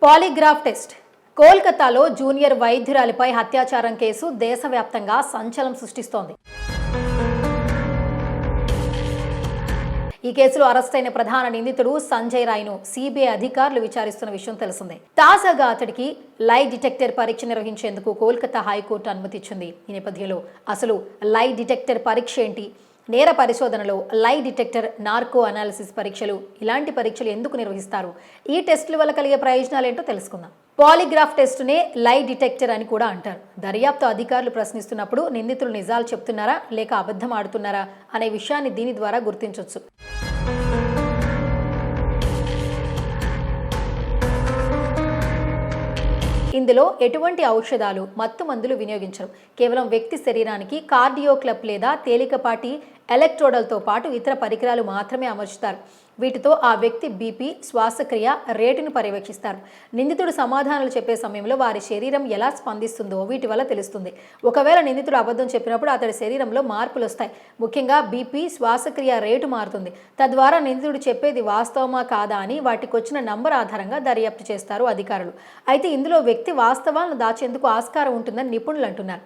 Polygraph test. కోల్కతాలో junior వైద్యురాలిపై అత్యాచారం case దేశవ్యాప్తంగా సంచలనం సృష్టిస్తోంది. ఈ కేసులో అరెస్టైన ప్రధాన నిందితుడు సంజయ్ రాయ్ను సిబిఐ అధికారులు విచారిస్తున్న విషయం తెలిసిందే. తాజాగా అతడికి లై డిటెక్టర్ పరీక్ష నిర్వహించేందుకు కోల్కతా హైకోర్టు అనుమతి ఇచ్చింది. ఈ నేపథ్యంలో అసలు లై డిటెక్టర్ పరీక్ష ఏంటి, నేర పరిశోధనలో లై డిటెక్టర్, నార్కో అనాలిసిస్ పరీక్షలు, ఇలాంటి పరీక్షలు ఎందుకు నిర్వహిస్తారు, ఈ టెస్టుల వల్ల కలిగే ప్రయోజనాలు ఏంటో తెలుసుకుందాం. పాలిగ్రాఫ్ టెస్టునే లై డిటెక్టర్ అని కూడా అంటారు. దర్యాప్తు అధికారులు ప్రశ్నిస్తున్నప్పుడు నిందితులు నిజాలు చెప్తున్నారా లేక అబద్ధం ఆడుతున్నారా అనే విషయాన్ని దీని ద్వారా గుర్తించవచ్చు. ఇందులో ఎటువంటి ఔషధాలు, మత్తు మందులు వినియోగించరు. కేవలం వ్యక్తి శరీరానికి కార్డియోక్లప్ లేదా తేలికపాటి ఎలక్ట్రోడలతో పాటు ఇతర పరికరాలు మాత్రమే అమర్చుతారు. వీటితో ఆ వ్యక్తి బీపీ, శ్వాసక్రియ రేటును పర్యవేక్షిస్తారు. నిందితుడు సమాధానాలు చెప్పే సమయంలో వారి శరీరం ఎలా స్పందిస్తుందో వీటి వల్ల తెలుస్తుంది. ఒకవేళ నిందితుడు అబద్ధం చెప్పినప్పుడు అతడి శరీరంలో మార్పులు వస్తాయి. ముఖ్యంగా బీపీ, శ్వాసక్రియ రేటు మారుతుంది. తద్వారా నిందితుడు చెప్పేది వాస్తవమా కాదా అని వాటికొచ్చిన నంబర్ ఆధారంగా దర్యాప్తు చేస్తారు అధికారులు. అయితే ఇందులో వ్యక్తి వాస్తవాలను దాచేందుకు ఆస్కారం ఉంటుందని నిపుణులు అంటున్నారు.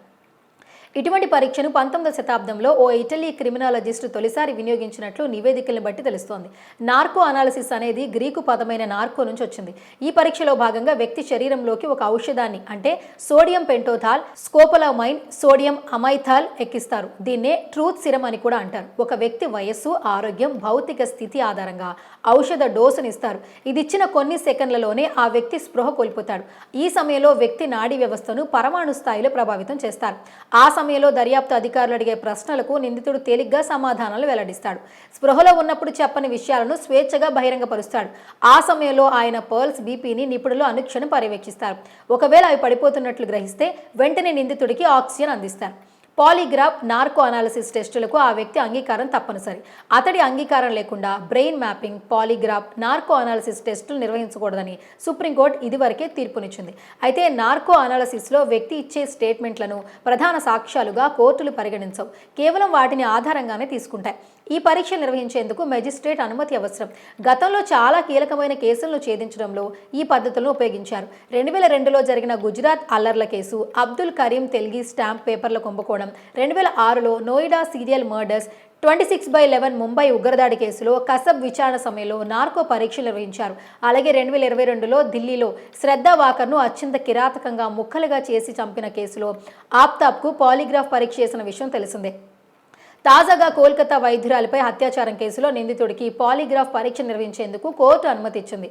ఇటువంటి పరీక్షను 19వ శతాబ్దంలో ఓ ఇటలీ క్రిమినాలజిస్ట్ తొలిసారి వినియోగించినట్లు నివేదికలను బట్టి తెలుస్తోంది. నార్కో అనాలిసిస్ అనేది గ్రీకు పదమైన నార్కో నుంచి వచ్చింది. ఈ పరీక్షలో భాగంగా వ్యక్తి శరీరంలోకి ఒక ఔషధాన్ని, అంటే సోడియం పెంటోథాల్, స్కోపోలామైన్, సోడియం అమైథాల్ ఎక్కిస్తారు. దీన్నే ట్రూత్ సిరం అని కూడా అంటారు. ఒక వ్యక్తి వయస్సు, ఆరోగ్యం, భౌతిక స్థితి ఆధారంగా ఔషధ డోసుని ఇస్తారు. ఇది ఇచ్చిన కొన్ని సెకండ్లలోనే ఆ వ్యక్తి స్పృహ కోల్పోతాడు. ఈ సమయంలో వ్యక్తి నాడీ వ్యవస్థను పరమాణు స్థాయిలో ప్రభావితం చేస్తారు. ఆ సమయంలో దర్యాప్తు అధికారులు అడిగే ప్రశ్నలకు నిందితుడు తేలిగ్గా సమాధానాలు వెల్లడిస్తాడు. స్పృహలో ఉన్నప్పుడు చెప్పని విషయాలను స్వేచ్ఛగా బహిరంగపరుస్తాడు. ఆ సమయంలో ఆయన పల్స్, బీపీని నిపుణులు అనుక్షణం పర్యవేక్షిస్తారు. ఒకవేళ అవి పడిపోతున్నట్లు గ్రహిస్తే వెంటనే నిందితుడికి ఆక్సిజన్ అందిస్తారు. పాలిగ్రాఫ్, నార్కో అనాలిసిస్ టెస్టులకు ఆ వ్యక్తి అంగీకారం తప్పనిసరి. అతడి అంగీకారం లేకుండా brain mapping, polygraph, narco analysis టెస్టులు నిర్వహించకూడదని సుప్రీంకోర్టు ఇదివరకే తీర్పునిచ్చింది. అయితే నార్కో అనాలిసిస్లో వ్యక్తి ఇచ్చే స్టేట్మెంట్లను ప్రధాన సాక్ష్యాలుగా కోర్టులు పరిగణించవు. కేవలం వాటిని ఆధారంగానే తీసుకుంటాయి. ఈ పరీక్షలు నిర్వహించేందుకు మెజిస్ట్రేట్ అనుమతి అవసరం. గతంలో చాలా కీలకమైన కేసులను ఛేదించడంలో ఈ పద్ధతులను ఉపయోగించారు. 2002లో జరిగిన గుజరాత్ అల్లర్ల కేసు, అబ్దుల్ కరీం తెల్గి స్టాంప్ పేపర్ల కుంభకోణం, 2006లో నోయిడా సీరియల్ మర్డర్స్, 26/11 ముంబై ఉగ్రదాడి కేసులో కసబ్ విచారణ సమయంలో నార్కో పరీక్షలు నిర్వహించారు. అలాగే 2022లో ఢిల్లీలో శ్రద్ధా వాకర్ను అత్యంత కిరాతకంగా ముక్కలుగా చేసి చంపిన కేసులో ఆప్తాబ్కు పాలిగ్రాఫ్ పరీక్ష చేసిన విషయం తెలిసిందే. తాజాగా కోల్కతా వైద్యురాలిపై అత్యాచారం కేసులో నిందితుడికి పాలిగ్రాఫ్ పరీక్ష నిర్వహించేందుకు కోర్టు అనుమతి ఇచ్చింది.